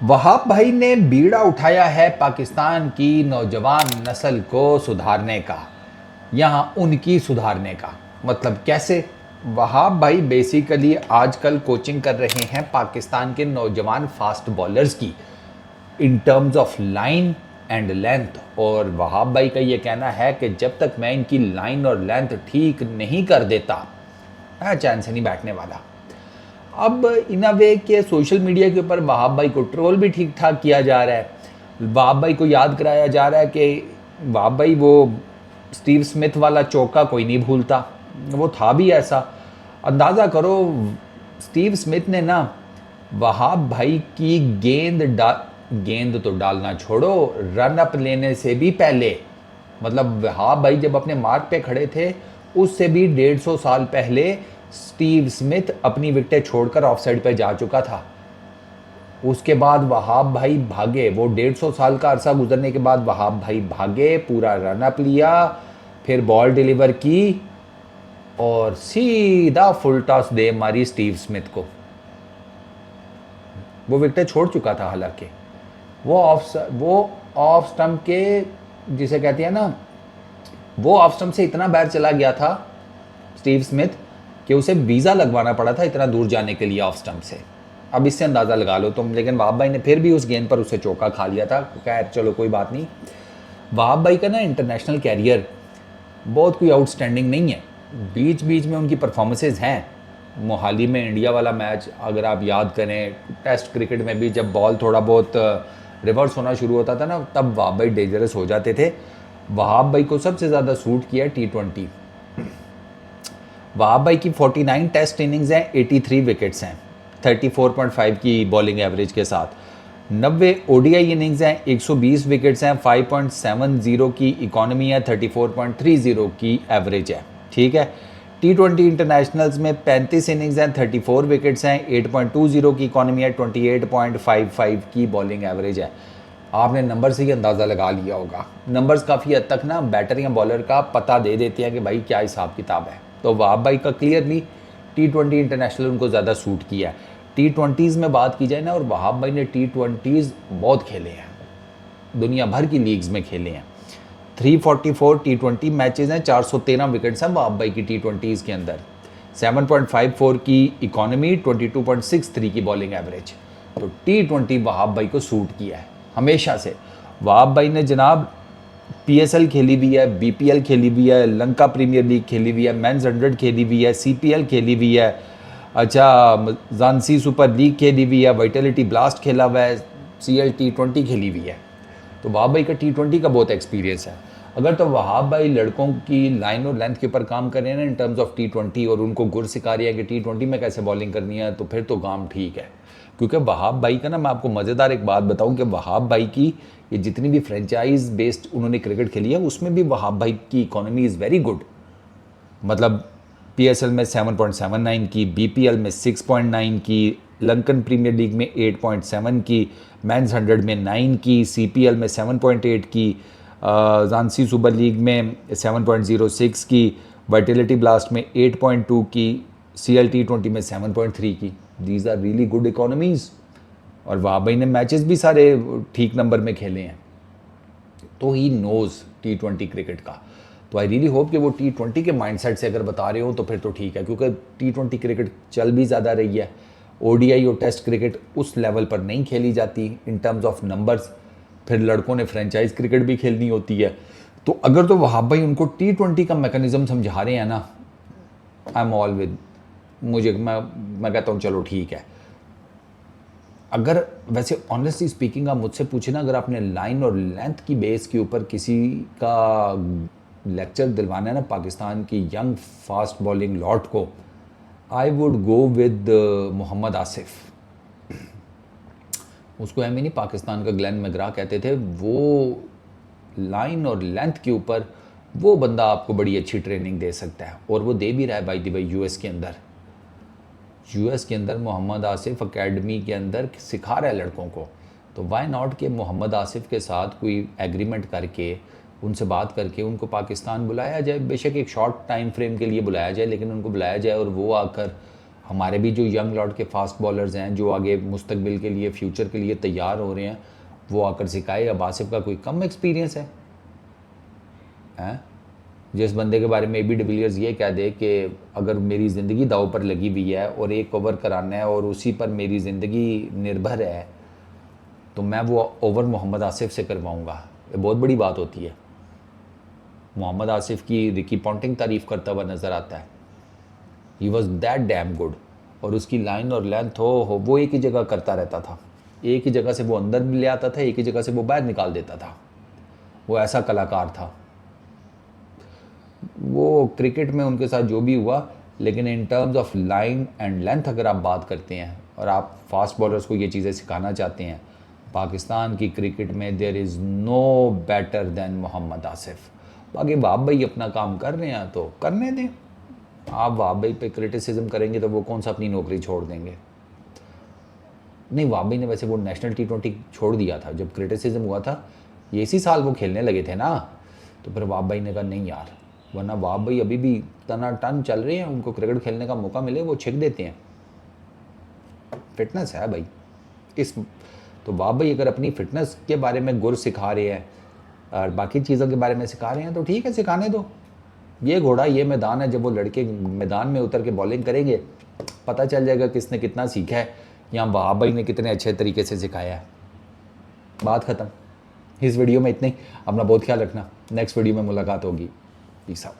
वहाब भाई ने बीड़ा उठाया है पाकिस्तान की नौजवान नस्ल को सुधारने का, यहाँ उनकी सुधारने का। मतलब कैसे? वहाब भाई बेसिकली आजकल कोचिंग कर रहे हैं पाकिस्तान के नौजवान फास्ट बॉलर्स की, in terms of line and length. और वहाब भाई का ये कहना है कि जब तक मैं इनकी लाइन और लेंथ ठीक नहीं कर देता, मैं चैन से नहीं बैठने वाला। अब इन अ वे के सोशल मीडिया के ऊपर वहाब भाई को ट्रोल भी ठीक ठाक किया जा रहा है। वहाब भाई को याद कराया जा रहा है कि वहाब भाई वो स्टीव स्मिथ वाला चौका कोई नहीं भूलता, वो था भी ऐसा। अंदाज़ा करो, स्टीव स्मिथ ने ना वहाब भाई की गेंद तो डालना छोड़ो, रन अप लेने से भी पहले, मतलब वहाब भाई जब अपने मार्क पे खड़े थे उससे भी 150 साल पहले स्टीव स्मिथ अपनी विकेटें छोड़कर ऑफसाइड पे जा चुका था। उसके बाद वहाब भाई भागे, वो 150 साल का अरसा गुजरने के बाद वहाब भाई भागे, पूरा रनअप लिया, फिर बॉल डिलीवर की और सीधा फुल टॉस दे मारी स्टीव स्मिथ को। वो विकेटें छोड़ चुका था, हालांकि वो ऑफ स्टंप के, जिसे कहते हैं ना, वो ऑफ स्टंप से इतना बाहर चला गया था स्टीव स्मिथ कि उसे वीज़ा लगवाना पड़ा था इतना दूर जाने के लिए ऑफ स्टंप से। अब इससे अंदाज़ा लगा लो तुम। लेकिन वहाब भाई ने फिर भी उस गेंद पर उसे चौका खा लिया था। खैर चलो कोई बात नहीं। वहाब भाई का ना इंटरनेशनल कैरियर बहुत कोई आउटस्टैंडिंग नहीं है, बीच बीच में उनकी परफॉर्मेंसेज हैं। मोहाली में इंडिया वाला मैच अगर आप याद करें, टेस्ट क्रिकेट में भी जब बॉल थोड़ा बहुत रिवर्स होना शुरू होता था ना, तब वहाब भाई डेंजरस हो जाते थे। वहाब भाई को सबसे ज़्यादा सूट किया T20। वहाब भाई की 49 टेस्ट इनिंग्स हैं, 83 विकेट्स हैं, 34.5 की बॉलिंग एवरेज के साथ। 90 ओडीआई इनिंग्स हैं, 120 विकेट्स हैं, 5.70 की इकॉनमी है, 34.30 की एवरेज है। ठीक है। T20 इंटरनेशनल्स में 35 इनिंग्स हैं, 34 विकेट्स हैं, 8.20 की इकॉनमी है, 28.55 की बॉलिंग एवरेज है। आपने नंबर से ही अंदाज़ा लगा लिया होगा। नंबर्स काफ़ी हद तक ना बैटर या बॉलर का पता दे देते हैं कि भाई क्या हिसाब किताब है। तो वहाब भाई का क्लियरली T20 इंटरनेशनल उनको ज़्यादा सूट किया है। T20s में बात की जाए ना, और वहाब भाई ने T20s बहुत खेले हैं, दुनिया भर की लीग्स में खेले हैं। 344 T20 मैचेस हैं, 413 विकेट्स हैं वहाब भाई की T20s के अंदर, 7.54 की इकॉनमी, 22.63 की बॉलिंग एवरेज। तो T20 वहाब भाई को सूट किया है हमेशा से। वहाब भाई ने जनाब PSL खेली हुई है, BPL खेली हुई है, लंका प्रीमियर लीग खेली हुई है, मेंस 100 खेली हुई है, CPL खेली हुई है, अच्छा झांसी सुपर लीग खेली हुई है, वाइटलिटी ब्लास्ट खेला हुआ है, CL T20 खेली हुई है। तो वहाब भाई का T20 का बहुत एक्सपीरियंस है। अगर तो वहाब भाई लड़कों की लाइन और लेंथ के ऊपर काम कर रहे हैं ना इन टर्म्स ऑफ T20, और उनको गुर सिखा रही है कि T20 में कैसे बॉलिंग करनी है, तो फिर तो काम ठीक है। क्योंकि वहाब भाई का ना, मैं आपको मज़ेदार एक बात बताऊं कि वहाब भाई की ये जितनी भी फ्रेंचाइज बेस्ड उन्होंने क्रिकेट खेली है, उसमें भी वहाब भाई की इकोनॉमी इज़ वेरी गुड। मतलब PSL में 7.79 की, BPL में 6.9 की, लंकन प्रीमियर लीग में 8.7 की, मेंस 100 में 9 की, CPL में 7.8 की, झांसी सुपर लीग में 7.06 की, वाइटलिटी ब्लास्ट में 8.2 की, CL T20 में 7.3 की। These are really good economies. और वहाब भाई ने मैचेस भी सारे ठीक नंबर में खेले हैं, तो ही नोज़ T20 क्रिकेट का। तो आई रियली होप कि वो T20 के माइंडसेट से अगर बता रहे हो तो फिर तो ठीक है, क्योंकि T20 क्रिकेट चल भी ज़्यादा रही है। ODI और टेस्ट क्रिकेट उस लेवल पर नहीं खेली जाती इन टर्म्स ऑफ नंबर्स। फिर लड़कों ने फ्रेंचाइज क्रिकेट भी खेलनी होती है। तो अगर तो वहाब भाई उनको T20 का मैकेनिज्म समझा रहे हैं ना, आई एम ऑल विद, मैं कहता हूँ चलो ठीक है। अगर वैसे ऑनेस्टली स्पीकिंग आप मुझसे पूछे ना, अगर आपने लाइन और लेंथ की बेस के ऊपर किसी का लेक्चर दिलवाना है ना पाकिस्तान की यंग फास्ट बॉलिंग लॉट को, I would go with Mohammad Asif. उसको एम ही नहीं, पाकिस्तान का ग्लेन मैग्रा कहते थे। वो लाइन और लेंथ के ऊपर वो बंदा आपको बड़ी अच्छी ट्रेनिंग दे सकता है, और वो दे भी रहा है बाय द वे। यूएस के अंदर मोहम्मद आसिफ एकेडमी के अंदर सिखा रहा है लड़कों को। तो वाई नॉट के मोहम्मद आसिफ के साथ कोई एग्रीमेंट करके, उनसे बात करके उनको पाकिस्तान बुलाया जाए। बेशक एक शॉर्ट टाइम फ्रेम के लिए बुलाया जाए, लेकिन उनको बुलाया जाए और वो आकर हमारे भी जो यंग लॉट के फास्ट बॉलर्स हैं जो आगे मुस्तकबिल के लिए फ्यूचर के लिए तैयार हो रहे हैं वो आकर सिखाए। अब आसिफ का कोई कम एक्सपीरियंस है हैं? जिस बंदे के बारे में ए बी डिविलियर्स ये कह दे कि अगर मेरी ज़िंदगी दाव पर लगी हुई है और एक ओवर कराना है और उसी पर मेरी ज़िंदगी निर्भर है तो मैं वो ओवर मोहम्मद आसिफ से करवाऊँगा, ये बहुत बड़ी बात होती है। मोहम्मद आसिफ की रिकी पॉन्टिंग तारीफ़ करता हुआ नज़र आता है, he was that damn good. और उसकी लाइन और लेंथ हो वो एक ही जगह करता रहता था, एक ही जगह से वो अंदर भी ले आता था, एक ही जगह से वो बाहर निकाल देता था। वो ऐसा कलाकार था। वो क्रिकेट में उनके साथ जो भी हुआ, लेकिन in terms of line and length अगर आप बात करते हैं और आप फास्ट बॉलर्स को ये चीज़ें सिखाना चाहते हैं, पाकिस्तान की क्रिकेट में there is no better than Mohammad Asif. बाकी वहाब भाई अपना काम कर रहे हैं तो करने दें। आप वहाब भाई पे क्रिटिसिज्म करेंगे तो वो कौन सा अपनी नौकरी छोड़ देंगे? नहीं, वहाब भाई ने वैसे वो नेशनल T20 छोड़ दिया था जब क्रिटिसिज्म हुआ था, ये इसी साल वो खेलने लगे थे ना, तो फिर वहाब भाई ने कहा नहीं यार, वरना वहाब भाई अभी भी तना टन चल रहे हैं, उनको क्रिकेट खेलने का मौका मिले वो छिक देते हैं। फिटनेस है भाई इस, तो वहाब भाई अगर अपनी फ़िटनेस के बारे में गुर सिखा रहे हैं और बाकी चीज़ों के बारे में सिखा रहे हैं तो ठीक है, सिखाने दो। ये घोड़ा ये मैदान है, जब वो लड़के मैदान में उतर के बॉलिंग करेंगे पता चल जाएगा किसने कितना सीखा है या वहाब भाई ने कितने अच्छे तरीके से सिखाया है। बात ख़त्म। इस वीडियो में इतने ही। अपना बहुत ख्याल रखना, नेक्स्ट वीडियो में मुलाकात होगी। Peace out.